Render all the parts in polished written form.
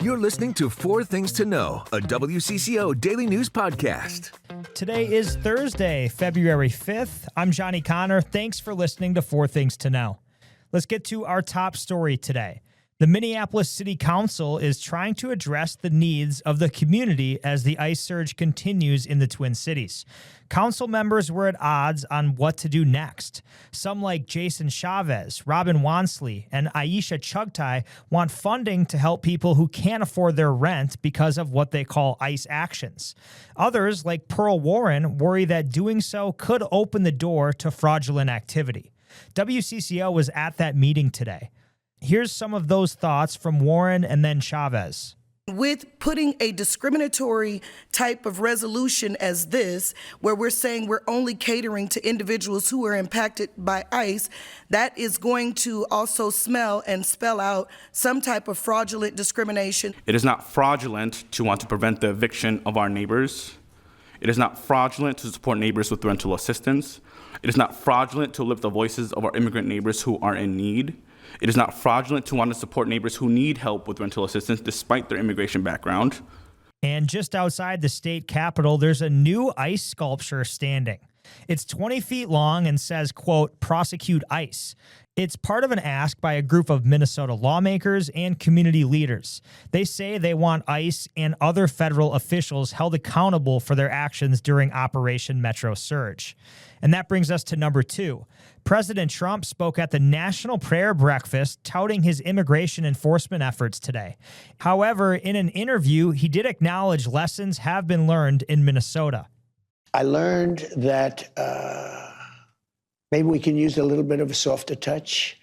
You're listening to Four Things to Know, a WCCO daily news podcast. Today is Thursday, February 5th. I'm Johnny Connor. Thanks for listening to Four Things to Know. Let's get to our top story today. The Minneapolis City Council is trying to address the needs of the community as the ICE surge continues in the Twin Cities. Council members were at odds on what to do next. Some, like Jason Chavez, Robin Wansley, and Aisha Chugtai, want funding to help people who can't afford their rent because of what they call ICE actions. Others, like Pearl Warren, worry that doing so could open the door to fraudulent activity. WCCO was at that meeting today. Here's some of those thoughts from Warren and then Chavez. With putting a discriminatory type of resolution as this, where we're saying we're only catering to individuals who are impacted by ICE, that is going to also smell and spell out some type of fraudulent discrimination. It is not fraudulent to want to prevent the eviction of our neighbors. It is not fraudulent to support neighbors with rental assistance. It is not fraudulent to lift the voices of our immigrant neighbors who are in need. It is not fraudulent to want to support neighbors who need help with rental assistance despite their immigration background. And just outside the state capitol, there's a new ICE sculpture standing. It's 20 feet long and says, quote, "Prosecute ICE." It's part of an ask by a group of Minnesota lawmakers and community leaders. They say they want ICE and other federal officials held accountable for their actions during Operation Metro Surge. And that brings us to number 2. President Trump spoke at the National Prayer Breakfast touting his immigration enforcement efforts today. However, in an interview, he did acknowledge lessons have been learned in Minnesota. I learned that maybe we can use a little bit of a softer touch,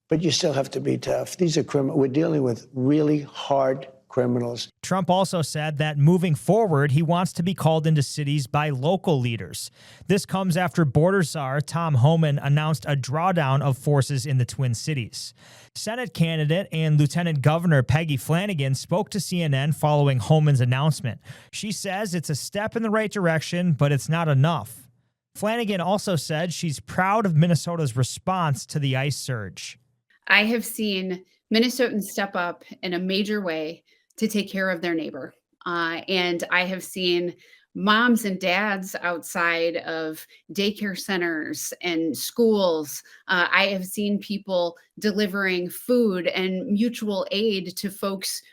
but you still have to be tough. These are criminals. We're dealing with really hard criminals. Trump also said that moving forward, he wants to be called into cities by local leaders. This comes after border czar Tom Homan announced a drawdown of forces in the Twin Cities. Senate candidate and Lieutenant Governor Peggy Flanagan spoke to CNN following Homan's announcement. She says it's a step in the right direction, but it's not enough. Flanagan also said she's proud of Minnesota's response to the ICE surge. I have seen Minnesotans step up in a major way to take care of their neighbor. And I have seen moms and dads outside of daycare centers and schools. I have seen people delivering food and mutual aid to folks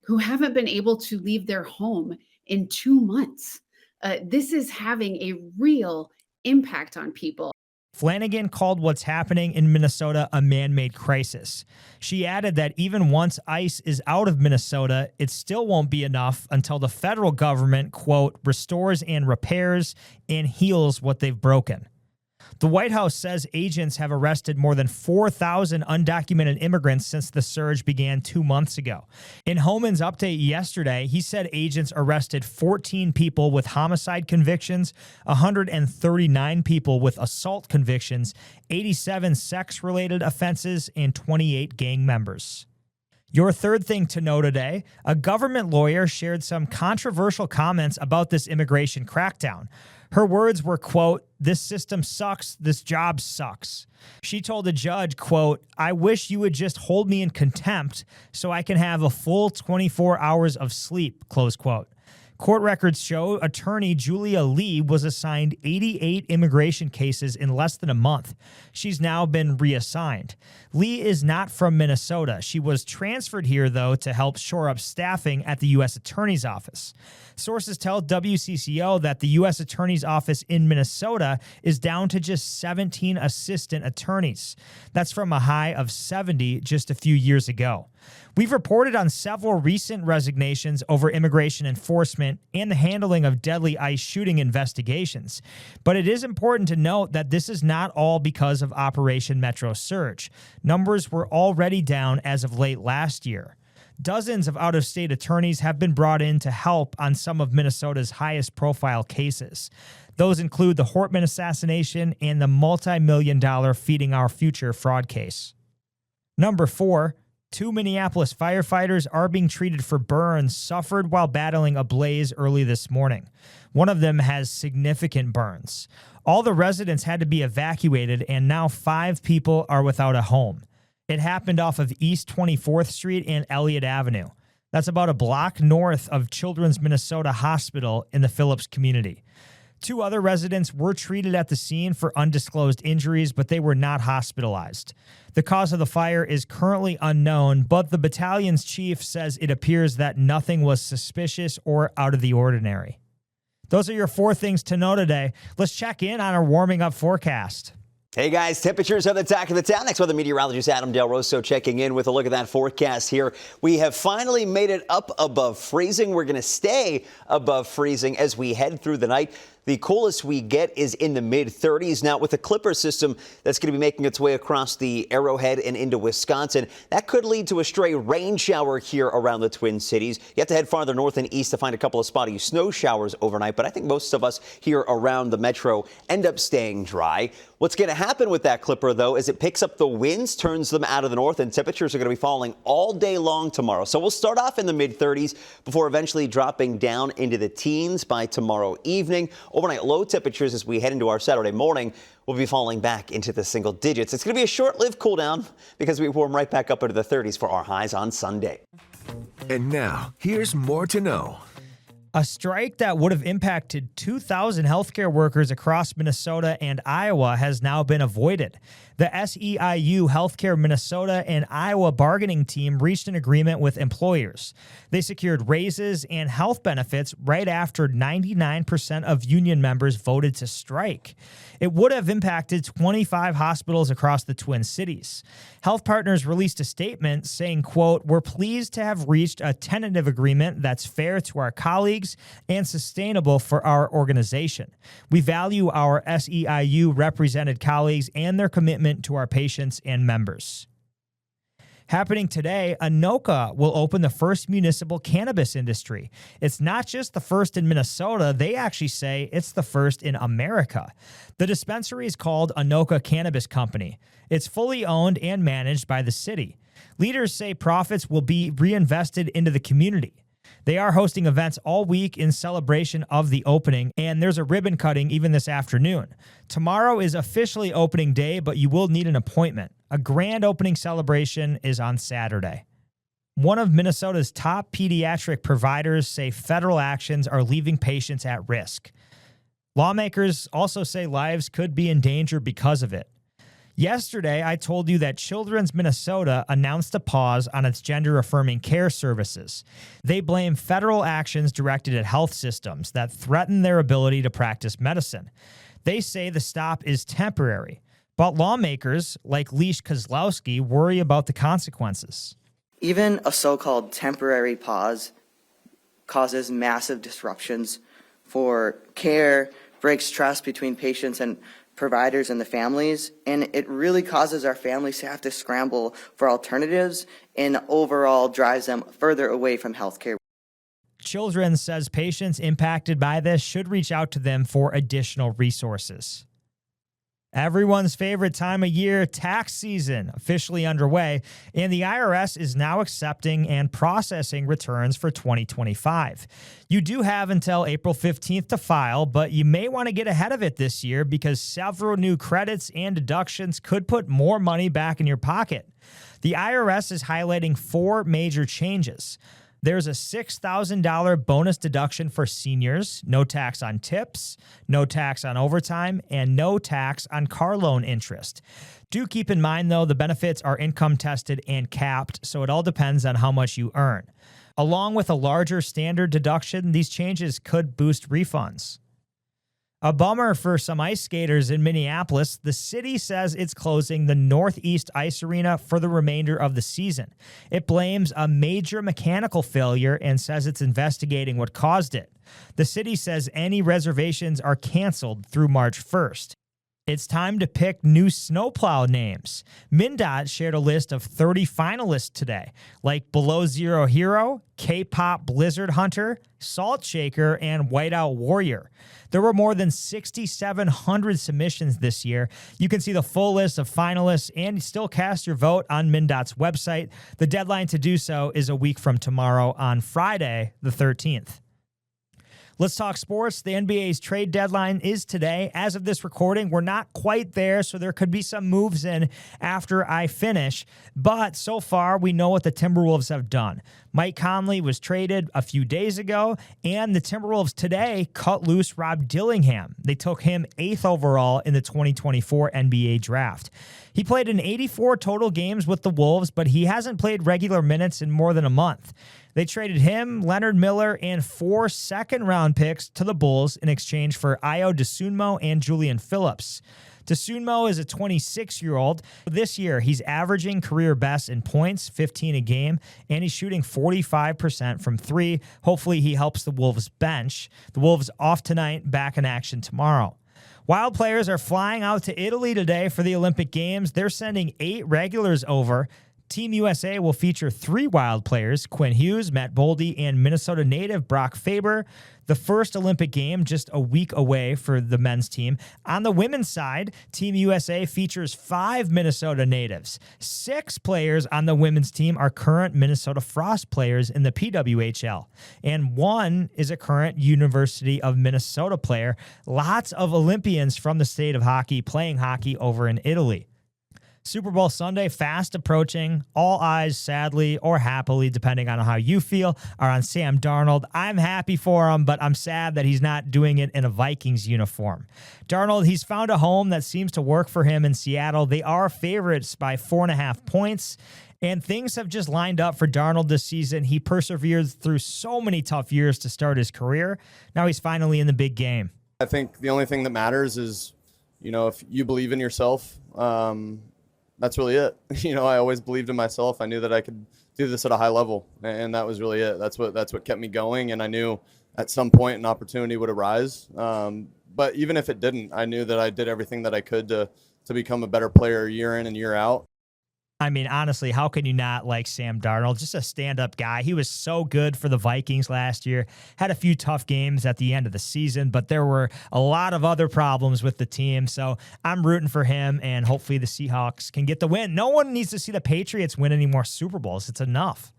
who haven't been able to leave their home in 2 months. This is having a real impact on people. Flanagan called what's happening in Minnesota a man-made crisis. She added that even once ICE is out of Minnesota, it still won't be enough until the federal government, quote, "restores and repairs and heals what they've broken." The White House says agents have arrested more than 4,000 undocumented immigrants since the surge began 2 months ago. In Homan's update yesterday, he said agents arrested 14 people with homicide convictions, 139 people with assault convictions, 87 sex-related offenses, and 28 gang members. Your third thing to know today, a government lawyer shared some controversial comments about this immigration crackdown. Her words were, quote, "This system sucks, this job sucks." She told the judge, quote, "I wish you would just hold me in contempt so I can have a full 24 hours of sleep," close quote. Court records show attorney Julia Lee was assigned 88 immigration cases in less than a month. She's now been reassigned. Lee is not from Minnesota. She was transferred here, though, to help shore up staffing at the U.S. Attorney's Office. Sources tell WCCO that the U.S. Attorney's Office in Minnesota is down to just 17 assistant attorneys. That's from a high of 70 just a few years ago. We've reported on several recent resignations over immigration enforcement and the handling of deadly ICE shooting investigations. But it is important to note that this is not all because of Operation Metro Surge. Numbers were already down as of late last year. Dozens of out-of-state attorneys have been brought in to help on some of Minnesota's highest-profile cases. Those include the Hortman assassination and the multi-million-dollar Feeding Our Future fraud case. Number 4, 2 Minneapolis firefighters are being treated for burns suffered while battling a blaze early this morning. One of them has significant burns. All the residents had to be evacuated, and now 5 people are without a home. It happened off of East 24th Street and Elliott Avenue. That's about a block north of Children's Minnesota Hospital in the Phillips community. 2 other residents were treated at the scene for undisclosed injuries, but they were not hospitalized. The cause of the fire is currently unknown, but the battalion's chief says it appears that nothing was suspicious or out of the ordinary. Those are your 4 things to know today. Let's check in on our warming up forecast. Hey guys, temperatures are the talk of the town. Next weather meteorologist Adam Del Rosso checking in with a look at that forecast here. We have finally made it up above freezing. We're going to stay above freezing as we head through the night. The coolest we get is in the mid-30s. Now, with the Clipper system that's going to be making its way across the Arrowhead and into Wisconsin, that could lead to a stray rain shower here around the Twin Cities. You have to head farther north and east to find a couple of spotty snow showers overnight, but I think most of us here around the metro end up staying dry. What's going to happen with that Clipper, though, is it picks up the winds, turns them out of the north, and temperatures are going to be falling all day long tomorrow. So we'll start off in the mid-30s before eventually dropping down into the teens by tomorrow evening. Overnight low temperatures as we head into our Saturday morning will be falling back into the single digits. It's going to be a short-lived cool down because we warm right back up into the 30s for our highs on Sunday. And now, here's more to know. A strike that would have impacted 2,000 healthcare workers across Minnesota and Iowa has now been avoided. The SEIU Healthcare Minnesota and Iowa bargaining team reached an agreement with employers. They secured raises and health benefits right after 99% of union members voted to strike. It would have impacted 25 hospitals across the Twin Cities. Health Partners released a statement saying, quote, "We're pleased to have reached a tentative agreement that's fair to our colleagues and sustainable for our organization. We value our SEIU represented colleagues and their commitment to our patients and members." Happening today, Anoka will open the first municipal cannabis industry. It's not just the first in Minnesota. They actually say it's the first in America. The dispensary is called Anoka Cannabis Company. It's fully owned and managed by the city. Leaders say profits will be reinvested into the community. They are hosting events all week in celebration of the opening, and there's a ribbon cutting even this afternoon. Tomorrow is officially opening day, but you will need an appointment. A grand opening celebration is on Saturday. One of Minnesota's top pediatric providers say federal actions are leaving patients at risk. Lawmakers also say lives could be in danger because of it. Yesterday, I told you that Children's Minnesota announced a pause on its gender-affirming care services. They blame federal actions directed at health systems that threaten their ability to practice medicine. They say the stop is temporary, but lawmakers like Leash Kozlowski worry about the consequences. Even a so-called temporary pause causes massive disruptions for care, breaks trust between patients and providers and the families, and it really causes our families to have to scramble for alternatives and overall drives them further away from healthcare. Children says patients impacted by this should reach out to them for additional resources. Everyone's favorite time of year, tax season, officially underway, and the IRS is now accepting and processing returns for 2025. You do have until April 15th to file, but you may want to get ahead of it this year because several new credits and deductions could put more money back in your pocket. The IRS is highlighting 4 major changes. There's a $6,000 bonus deduction for seniors, no tax on tips, no tax on overtime, and no tax on car loan interest. Do keep in mind, though, the benefits are income tested and capped, so it all depends on how much you earn. Along with a larger standard deduction, these changes could boost refunds. A bummer for some ice skaters in Minneapolis. The city says it's closing the Northeast Ice Arena for the remainder of the season. It blames a major mechanical failure and says it's investigating what caused it. The city says any reservations are canceled through March 1st. It's time to pick new snowplow names. MnDOT shared a list of 30 finalists today, like Below Zero Hero, K-Pop Blizzard Hunter, Salt Shaker, and Whiteout Warrior. There were more than 6,700 submissions this year. You can see the full list of finalists and still cast your vote on MnDOT's website. The deadline to do so is a week from tomorrow on Friday, the 13th. Let's talk sports. The NBA's trade deadline is today. As of this recording, we're not quite there, so there could be some moves in after I finish. But so far, we know what the Timberwolves have done. Mike Conley was traded a few days ago, and the Timberwolves today cut loose Rob Dillingham. They took him 8th overall in the 2024 NBA draft. He played in 84 total games with the Wolves, but he hasn't played regular minutes in more than a month. They traded him, Leonard Miller, and 4 second-round picks to the Bulls in exchange for Ayo Dosunmu and Julian Phillips. Dosunmu is a 26-year-old. This year, he's averaging career best in points, 15 a game, and he's shooting 45% from 3. Hopefully, he helps the Wolves bench. The Wolves off tonight, back in action tomorrow. Wild players are flying out to Italy today for the Olympic Games. They're sending 8 regulars over. Team USA will feature 3 Wild players, Quinn Hughes, Matt Boldy, and Minnesota native Brock Faber. The first Olympic game just a week away for the men's team. On the women's side, Team USA features 5 Minnesota natives. 6 players on the women's team are current Minnesota Frost players in the PWHL, and 1 is a current University of Minnesota player. Lots of Olympians from the state of hockey playing hockey over in Italy. Super Bowl Sunday fast approaching. All eyes, sadly or happily, depending on how you feel, are on Sam Darnold. I'm happy for him, but I'm sad that he's not doing it in a Vikings uniform. Darnold, he's found a home that seems to work for him in Seattle. They are favorites by 4.5 points. And things have just lined up for Darnold this season. He persevered through so many tough years to start his career. Now he's finally in the big game. I think the only thing that matters is, if you believe in yourself, that's really it. I always believed in myself. I knew that I could do this at a high level, and that was really it. That's what kept me going, and I knew at some point an opportunity would arise. But even if it didn't, I knew that I did everything that I could to become a better player year in and year out. I mean, honestly, how can you not like Sam Darnold? Just a stand-up guy. He was so good for the Vikings last year. Had a few tough games at the end of the season, but there were a lot of other problems with the team. So I'm rooting for him, and hopefully the Seahawks can get the win. No one needs to see the Patriots win any more Super Bowls. It's enough.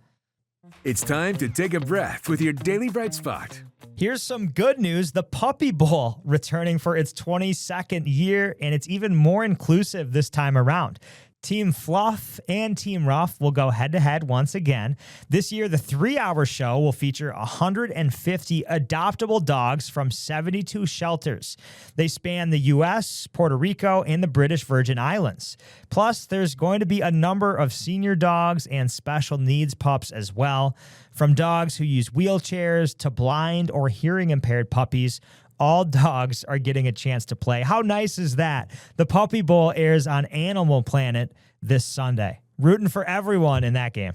It's time to take a breath with your Daily Bright Spot. Here's some good news. The Puppy Bowl returning for its 22nd year, and it's even more inclusive this time around. Team Fluff and Team Rough will go head-to-head once again. This year, the 3-hour show will feature 150 adoptable dogs from 72 shelters. They span the U.S., Puerto Rico, and the British Virgin Islands. Plus, there's going to be a number of senior dogs and special needs pups as well. From dogs who use wheelchairs to blind or hearing-impaired puppies, all dogs are getting a chance to play. How nice is that? The Puppy Bowl airs on Animal Planet this Sunday. Rooting for everyone in that game.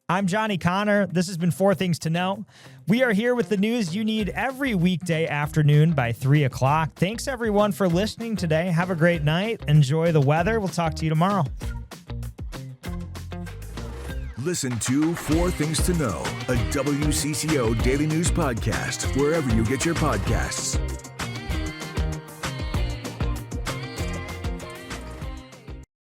I'm Johnny Connor. This has been 4 Things to Know. We are here with the news you need every weekday afternoon by 3 o'clock. Thanks, everyone, for listening today. Have a great night. Enjoy the weather. We'll talk to you tomorrow. Listen to 4 Things to Know, a WCCO daily news podcast, wherever you get your podcasts.